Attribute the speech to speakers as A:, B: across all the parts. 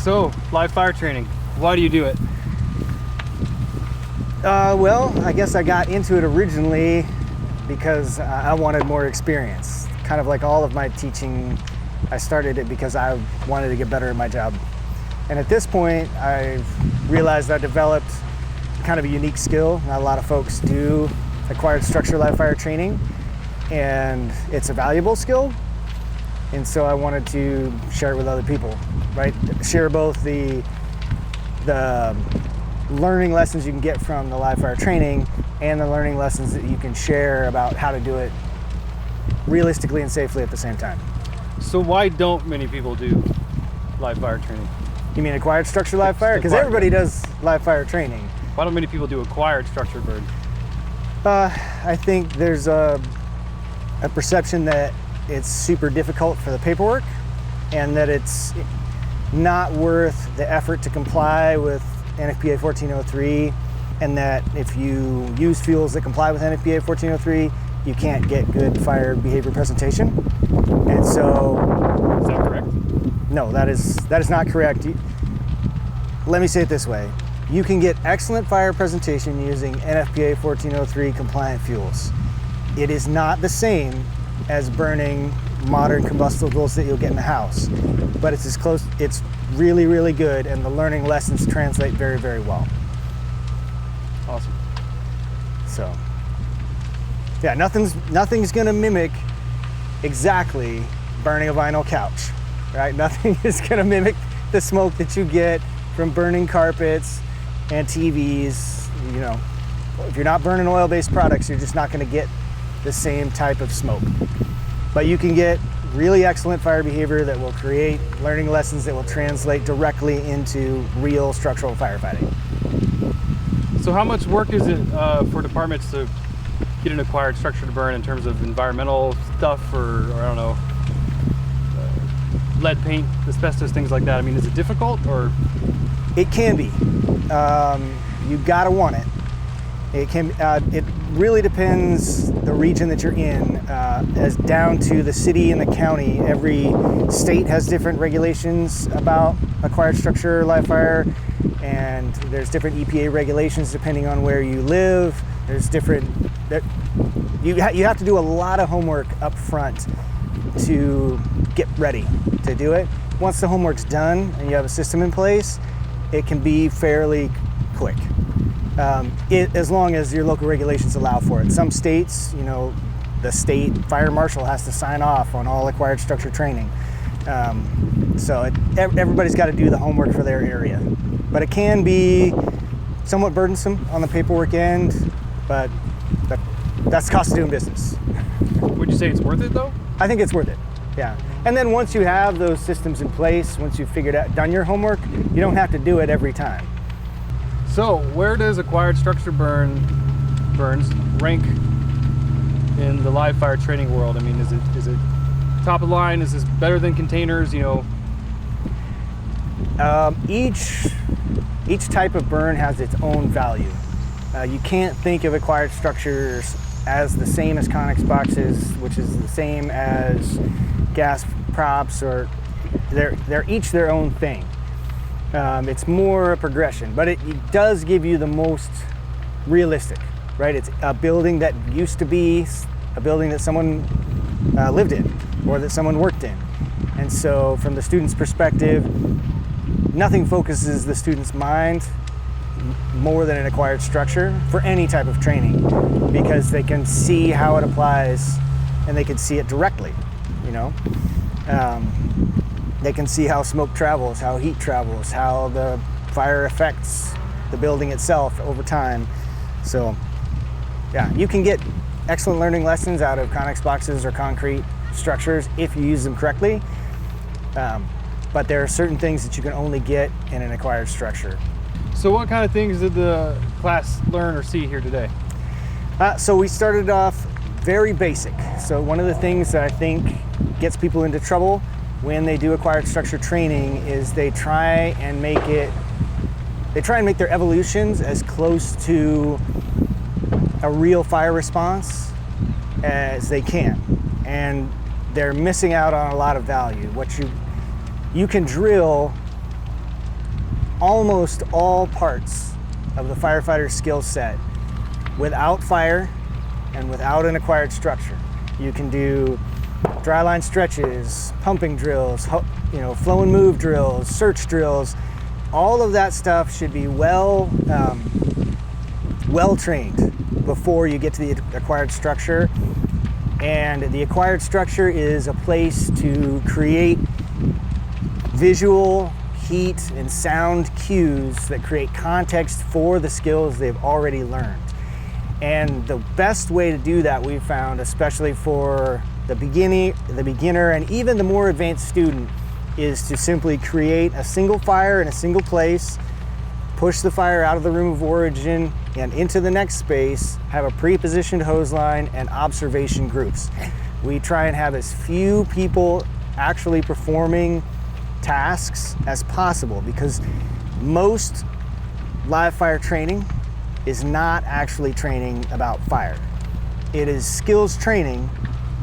A: So, live fire training, why do you do it?
B: Well, I guess I got into it originally because I wanted more experience. Kind of like all of my teaching, I started it because I wanted to get better at my job. And at this point, I've realized I developed kind of a unique skill. Not a lot of folks do acquired structure live fire training, and it's a valuable skill. And so I wanted to share it with other people, right? Share both the learning lessons you can get from the live fire training and the learning lessons that you can share about how to do it realistically and safely at the same time.
A: So why don't many people do live fire training?
B: You mean acquired structure live fire? Because everybody does live fire training.
A: Why don't many people do acquired structure burn?
B: I think there's a perception that it's super difficult for the paperwork and that it's not worth the effort to comply with NFPA 1403, and that if you use fuels that comply with NFPA 1403, you can't get good fire behavior presentation. And so...
A: Is that correct?
B: No, that is not correct. Let me say it this way. You can get excellent fire presentation using NFPA 1403 compliant fuels. It is not the same as burning modern combustibles that you'll get in the house, but it's as close. It's really, really good, and the learning lessons translate very, very well.
A: Awesome.
B: So, yeah, nothing's gonna mimic exactly burning a vinyl couch, right? Nothing is gonna mimic the smoke that you get from burning carpets and TVs. You know, if you're not burning oil-based products, you're just not gonna get the same type of smoke. But you can get really excellent fire behavior that will create learning lessons that will translate directly into real structural firefighting.
A: So how much work is it for departments to get an acquired structure to burn in terms of environmental stuff or I don't know, lead paint, asbestos, things like that? I mean, is it difficult or?
B: It can be. You gotta want it. It can. It really depends the region that you're in, as down to the city and the county. Every state has different regulations about acquired structure live fire, and there's different EPA regulations depending on where you live. There's different. You have to do a lot of homework up front to get ready to do it. Once the homework's done and you have a system in place, it can be fairly quick. As long as your local regulations allow for it. Some states, you know, the state fire marshal has to sign off on all acquired structure training. So everybody's got to do the homework for their area. But it can be somewhat burdensome on the paperwork end, but that's the cost of doing business.
A: Would you say it's worth it though?
B: I think it's worth it, yeah. And then once you have those systems in place, once you've figured out, done your homework, you don't have to do it every time.
A: So where does acquired structure burns rank in the live fire training world? I mean, is it top of the line? Is this better than containers? You know,
B: each type of burn has its own value. You can't think of acquired structures as the same as Conex boxes, which is the same as gas props, or they're each their own thing. It's more a progression, but it does give you the most realistic, right? It's a building that used to be a building that someone lived in or that someone worked in. And so from the student's perspective, nothing focuses the student's mind more than an acquired structure for any type of training, because they can see how it applies and they can see it directly, you know? They can see how smoke travels, how heat travels, how the fire affects the building itself over time. So yeah, you can get excellent learning lessons out of Conex boxes or concrete structures if you use them correctly. But there are certain things that you can only get in an acquired structure.
A: So what kind of things did the class learn or see here today?
B: So we started off very basic. So one of the things that I think gets people into trouble when they do acquired structure training is they try and make their evolutions as close to a real fire response as they can. And they're missing out on a lot of value. You can drill almost all parts of the firefighter skill set without fire and without an acquired structure. You can do dry line stretches, pumping drills, flow and move drills, search drills. All of that stuff should be well trained before you get to the acquired structure. And the acquired structure is a place to create visual, heat, and sound cues that create context for the skills they've already learned. And the best way to do that, we've found, especially for the beginner, and even the more advanced student, is to simply create a single fire in a single place, push the fire out of the room of origin and into the next space, have a pre-positioned hose line and observation groups. We try and have as few people actually performing tasks as possible, because most live fire training is not actually training about fire. It is skills training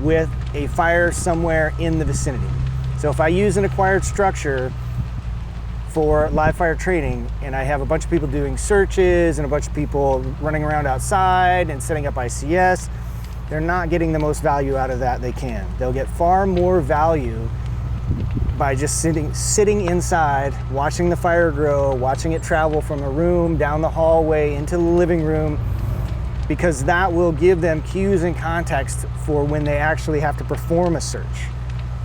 B: with a fire somewhere in the vicinity. So if I use an acquired structure for live fire training and I have a bunch of people doing searches and a bunch of people running around outside and setting up ICS, they're not getting the most value out of that they can. They'll get far more value by just sitting inside, watching the fire grow, watching it travel from a room down the hallway into the living room, because that will give them cues and context for when they actually have to perform a search.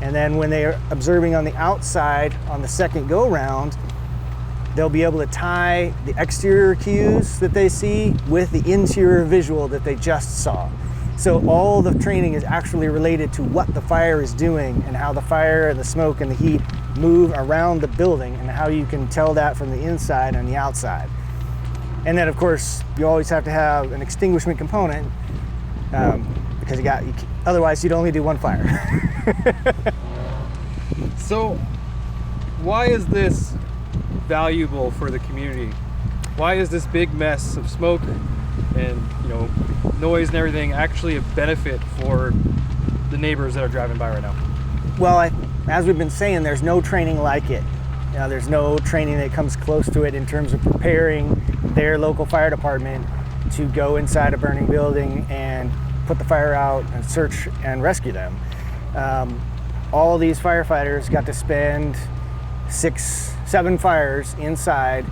B: And then when they're observing on the outside on the second go round, they'll be able to tie the exterior cues that they see with the interior visual that they just saw. So all the training is actually related to what the fire is doing and how the fire and the smoke and the heat move around the building, and how you can tell that from the inside and the outside. And then of course, you always have to have an extinguishment component, because otherwise you'd only do one fire.
A: So why is this valuable for the community? Why is this big mess of smoke and noise and everything actually a benefit for the neighbors that are driving by right now?
B: Well, as we've been saying, there's no training like it. There's no training that comes close to it in terms of preparing their local fire department to go inside a burning building and put the fire out and search and rescue them. All of these firefighters got to spend 6-7 fires inside,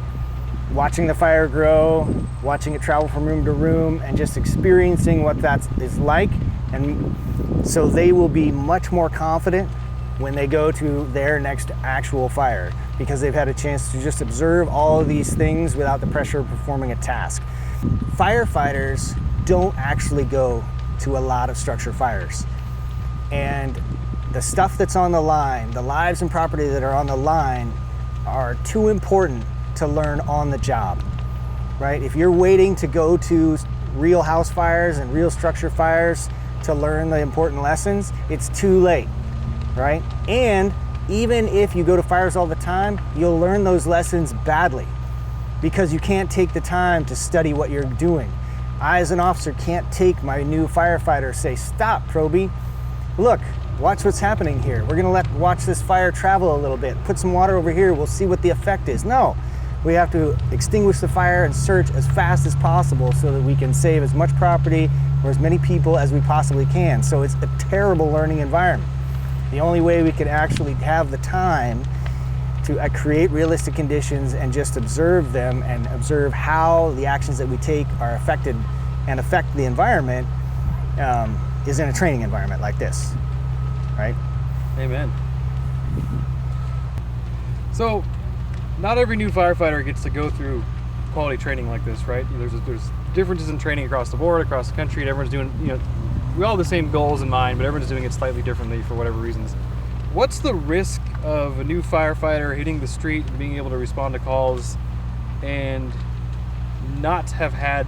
B: watching the fire grow, watching it travel from room to room, and just experiencing what that is like. And so they will be much more confident when they go to their next actual fire, because they've had a chance to just observe all of these things without the pressure of performing a task. Firefighters don't actually go to a lot of structure fires. And the stuff that's on the line, the lives and property that are on the line, are too important to learn on the job, right? If you're waiting to go to real house fires and real structure fires to learn the important lessons, it's too late, right? And even if you go to fires all the time, you'll learn those lessons badly, because you can't take the time to study what you're doing. I, as an officer, can't take my new firefighter, say, "Stop, Proby. Look, watch what's happening here. We're gonna watch this fire travel a little bit. Put some water over here, we'll see what the effect is." No, we have to extinguish the fire and search as fast as possible so that we can save as much property or as many people as we possibly can. So it's a terrible learning environment. The only way we can actually have the time to create realistic conditions and just observe them and observe how the actions that we take are affected and affect the environment is in a training environment like this, right?
A: Amen. So not every new firefighter gets to go through quality training like this, right? There's differences in training across the board, across the country, and everyone's doing, we all have the same goals in mind, but everyone's doing it slightly differently for whatever reasons. What's the risk of a new firefighter hitting the street and being able to respond to calls and not have had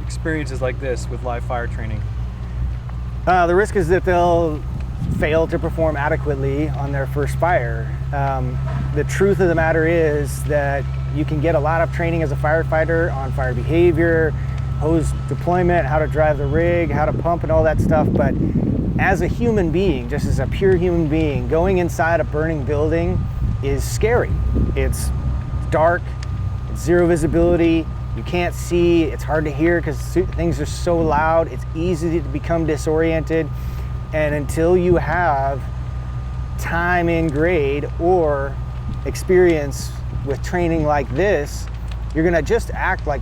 A: experiences like this with live fire training?
B: The risk is that they'll fail to perform adequately on their first fire. The truth of the matter is that you can get a lot of training as a firefighter on fire behavior, hose deployment, how to drive the rig, how to pump and all that stuff, but as a human being, just as a pure human being, going inside a burning building is scary. It's dark, it's zero visibility, you can't see, it's hard to hear because things are so loud, it's easy to become disoriented. And until you have time in grade or experience with training like this, you're gonna just act like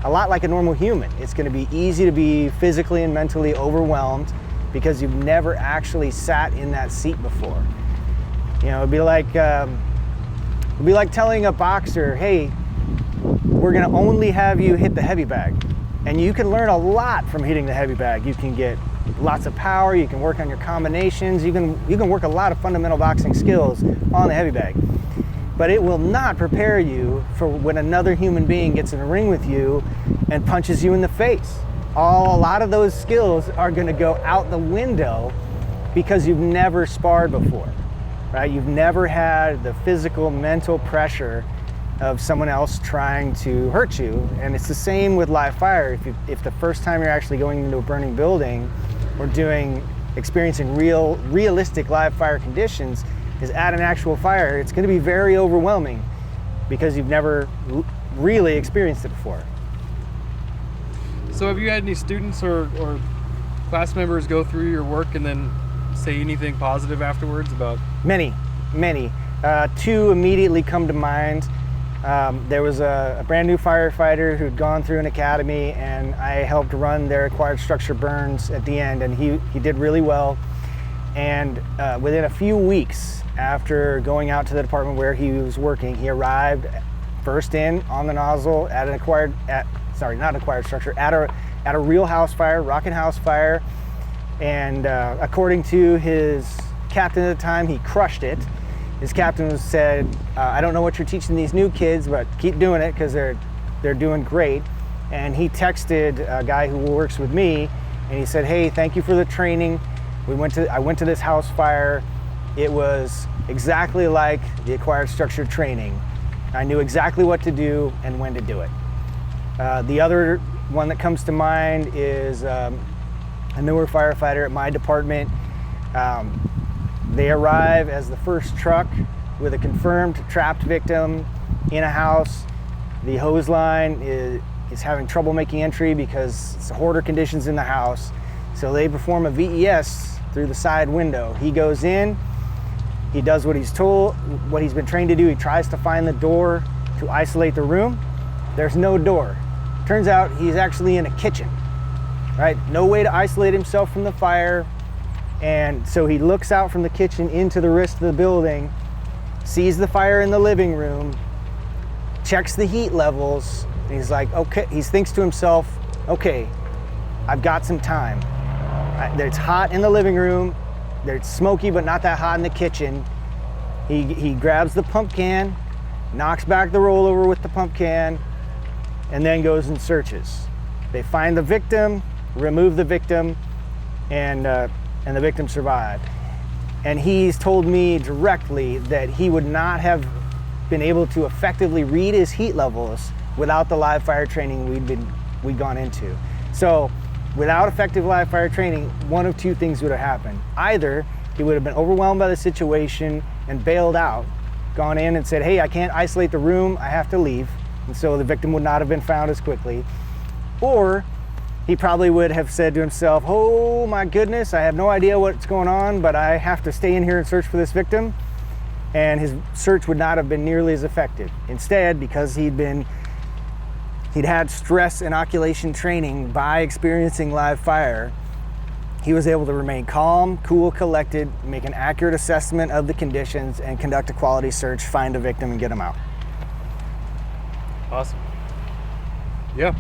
B: a lot like a normal human. It's gonna be easy to be physically and mentally overwhelmed because you've never actually sat in that seat before. You know, it'd be like telling a boxer, hey, we're gonna only have you hit the heavy bag. And you can learn a lot from hitting the heavy bag. You can get lots of power, you can work on your combinations, you can work a lot of fundamental boxing skills on the heavy bag. But it will not prepare you for when another human being gets in a ring with you and punches you in the face. A lot of those skills are gonna go out the window because you've never sparred before, right? You've never had the physical, mental pressure of someone else trying to hurt you. And it's the same with live fire. If the first time you're actually going into a burning building or experiencing realistic live fire conditions is at an actual fire, it's gonna be very overwhelming because you've never really experienced it before.
A: So have you had any students or class members go through your work and then say anything positive afterwards about?
B: Many. Two immediately come to mind. There was a brand new firefighter who'd gone through an academy, and I helped run their acquired structure burns at the end, and he did really well. And within a few weeks after going out to the department where he was working, he arrived first in on the nozzle at a real house fire, rocket house fire. And according to his captain at the time, he crushed it. His captain said, I don't know what you're teaching these new kids, but keep doing it because they're doing great. And he texted a guy who works with me, and he said, hey, thank you for the training. I went to this house fire. It was exactly like the acquired structure training. I knew exactly what to do and when to do it. The other one that comes to mind is a newer firefighter at my department. They arrive as the first truck with a confirmed trapped victim in a house. The hose line is having trouble making entry because it's hoarder conditions in the house. So they perform a VES through the side window. He goes in, he does what he's told, what he's been trained to do. He tries to find the door to isolate the room. There's no door. Turns out he's actually in a kitchen, right? No way to isolate himself from the fire. And so he looks out from the kitchen into the rest of the building, sees the fire in the living room, checks the heat levels, and he's like, okay, he thinks to himself, okay, I've got some time. It's hot in the living room, it's smoky but not that hot in the kitchen. He grabs the pump can, knocks back the rollover with the pump can, and then goes and searches. They find the victim, remove the victim, and the victim survived. And he's told me directly that he would not have been able to effectively read his heat levels without the live fire training we'd gone into. So without effective live fire training, one of two things would have happened. Either he would have been overwhelmed by the situation and bailed out, gone in and said, hey, I can't isolate the room, I have to leave. And so the victim would not have been found as quickly. Or he probably would have said to himself, oh my goodness, I have no idea what's going on, but I have to stay in here and search for this victim. And his search would not have been nearly as effective. Instead, because he'd had stress inoculation training by experiencing live fire, he was able to remain calm, cool, collected, make an accurate assessment of the conditions, and conduct a quality search, find a victim, and get him out.
A: Awesome. Yeah.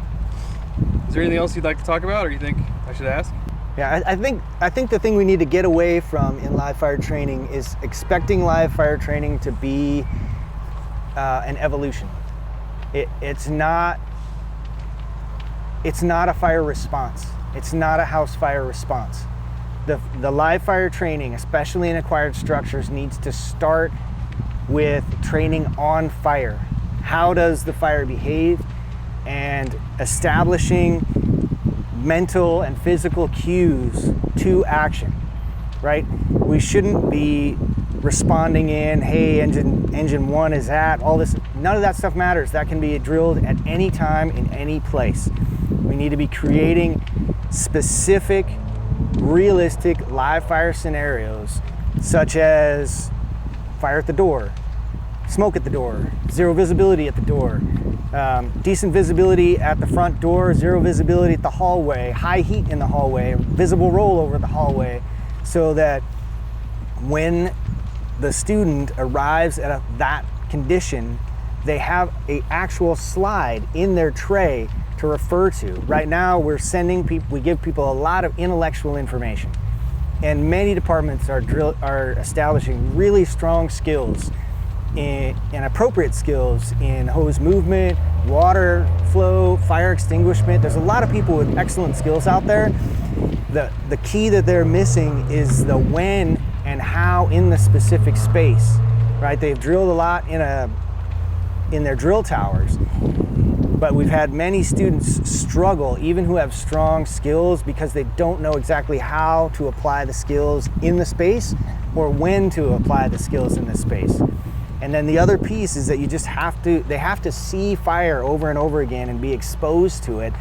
A: Is there anything else you'd like to talk about, or you think I should ask?
B: Yeah, I think the thing we need to get away from in live fire training is expecting live fire training to be an evolution. It's not a fire response. It's not a house fire response. The live fire training, especially in acquired structures, needs to start with training on fire. How does the fire behave? And establishing mental and physical cues to action, right? We shouldn't be responding in, hey, engine one is at, all this, none of that stuff matters. That can be drilled at any time in any place. We need to be creating specific, realistic live fire scenarios, such as fire at the door, smoke at the door, zero visibility at the door, decent visibility at the front door, zero visibility at the hallway, high heat in the hallway, visible rollover the hallway, so that when the student arrives at that condition, they have an actual slide in their tray to refer to. Right now, we give people a lot of intellectual information, and many departments are establishing really strong skills and appropriate skills in hose movement, water flow, fire extinguishment. There's a lot of people with excellent skills out there. The key that they're missing is the when and how in the specific space, right? They've drilled a lot in their drill towers, but we've had many students struggle, even who have strong skills, because they don't know exactly how to apply the skills in the space or when to apply the skills in the space. And then the other piece is that they have to see fire over and over again and be exposed to it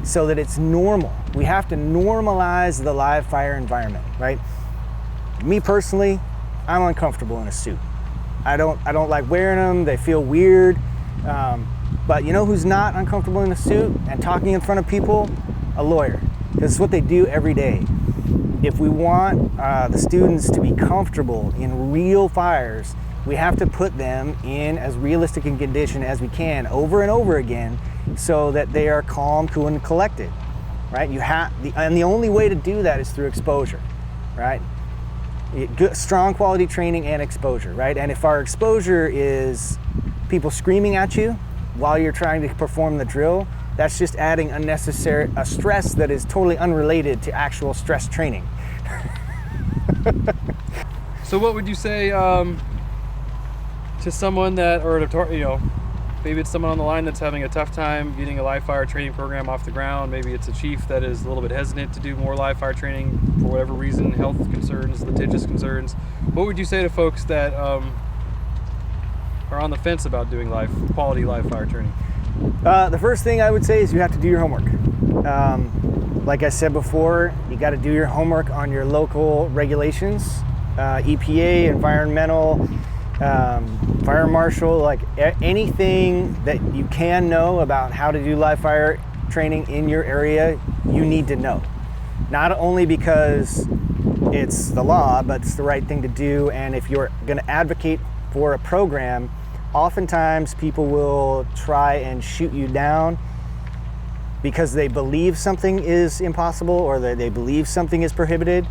B: so that it's normal. We have to normalize the live fire environment, right? Me personally, I'm uncomfortable in a suit. I don't like wearing them. They feel weird. But you know who's not uncomfortable in a suit and talking in front of people? A lawyer. Because it's what they do every day. If we want the students to be comfortable in real fires, we have to put them in as realistic a condition as we can over and over again so that they are calm, cool, and collected, right? And the only way to do that is through exposure, right? Good, strong quality training and exposure, right? And if our exposure is people screaming at you while you're trying to perform the drill, that's just adding a stress that is totally unrelated to actual stress training.
A: So what would you say to someone that, or maybe it's someone on the line that's having a tough time getting a live fire training program off the ground. Maybe it's a chief that is a little bit hesitant to do more live fire training for whatever reason, health concerns, litigious concerns. What would you say to folks that are on the fence about doing quality live fire training?
B: The first thing I would say is you have to do your homework. Like I said before, you got to do your homework on your local regulations, EPA, environmental, fire marshal, like anything that you can know about how to do live fire training in your area, you need to know. Not only because it's the law, but it's the right thing to do. And if you're going to advocate for a program, oftentimes people will try and shoot you down because they believe something is impossible or they believe something is prohibited,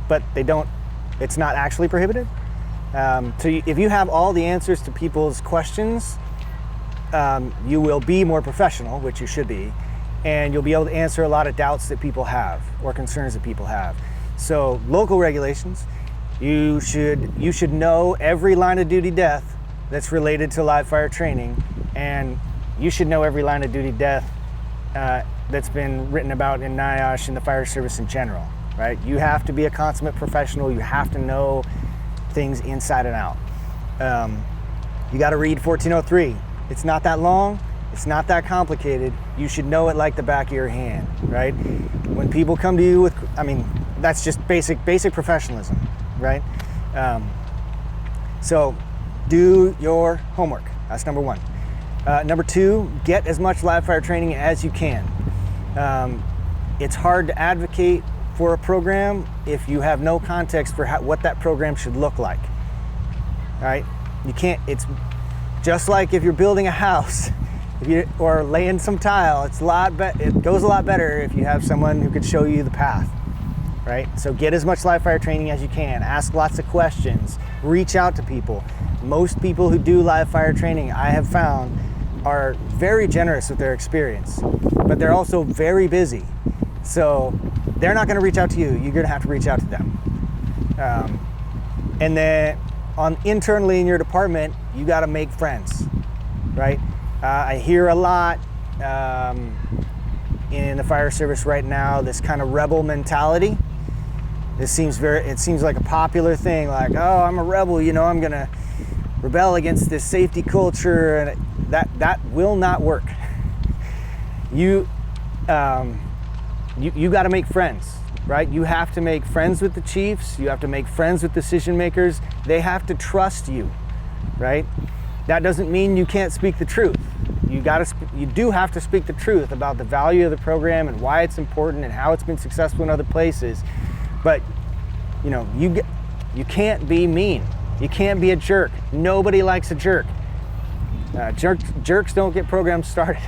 B: but it's not actually prohibited. So if you have all the answers to people's questions, you will be more professional, which you should be, and you'll be able to answer a lot of doubts that people have or concerns that people have. So local regulations, you should know every line of duty death that's related to live fire training, and you should know every line of duty death that's been written about in NIOSH and the fire service in general, right? You have to be a consummate professional. You have to know things inside and out. You got to read 1403. It's not that long. It's not that complicated. You should know it like the back of your hand, right? When people come to you that's just basic professionalism, right? So do your homework. That's number one. Number two, get as much live fire training as you can. It's hard to advocate for a program if you have no context for what that program should look like. All right? You can't, it's just like if you're building a house or laying some tile, it goes a lot better if you have someone who could show you the path, right? So get as much live fire training as you can, ask lots of questions, reach out to people. Most people who do live fire training, I have found, are very generous with their experience, but they're also very busy. So they're not going to reach out to you. You're going to have to reach out to them. And then internally in your department, you got to make friends, right? I hear a lot in the fire service right now, this kind of rebel mentality. it seems like a popular thing, like, oh, I'm a rebel, I'm gonna rebel against this safety culture, and that will not work. You got to make friends, right? You have to make friends with the chiefs. You have to make friends with decision makers. They have to trust you, right? That doesn't mean you can't speak the truth. You do have to speak the truth about the value of the program and why it's important and how it's been successful in other places. But you can't be mean. You can't be a jerk. Nobody likes a jerk. Jerks don't get programs started.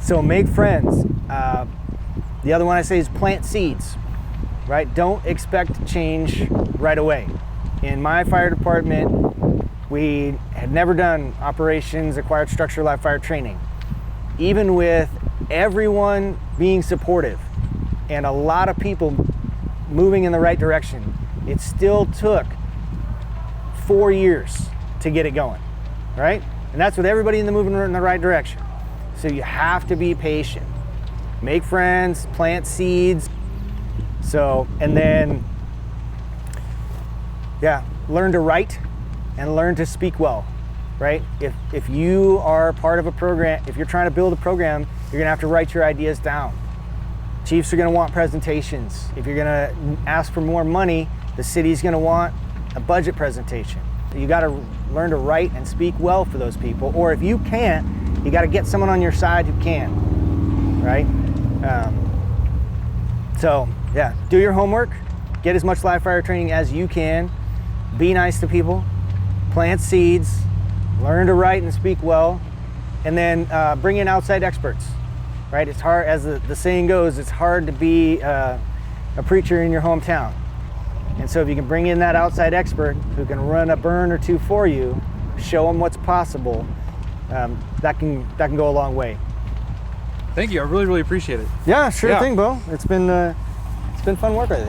B: So make friends. The other one I say is plant seeds, right? Don't expect change right away. In my fire department, we had never done operations acquired structure live fire training. Even with everyone being supportive and a lot of people moving in the right direction, it still took 4 years to get it going, right? And that's with everybody in the moving in the right direction. So you have to be patient. Make friends, plant seeds. And then, learn to write and learn to speak well, right? If you are part of a program, if you're trying to build a program, you're gonna have to write your ideas down. Chiefs are gonna want presentations. If you're gonna ask for more money, the city's gonna want a budget presentation. You gotta learn to write and speak well for those people, or if you can't, you gotta get someone on your side who can, right? Do your homework, get as much live fire training as you can, be nice to people, plant seeds, learn to write and speak well, and then bring in outside experts, right? It's hard, as the saying goes, it's hard to be a preacher in your hometown. And so if you can bring in that outside expert who can run a burn or two for you, show them what's possible, that can go a long way.
A: Thank you. I really, really appreciate it.
B: Yeah, sure
A: Yeah.
B: thing, Bo. It's been fun work with you.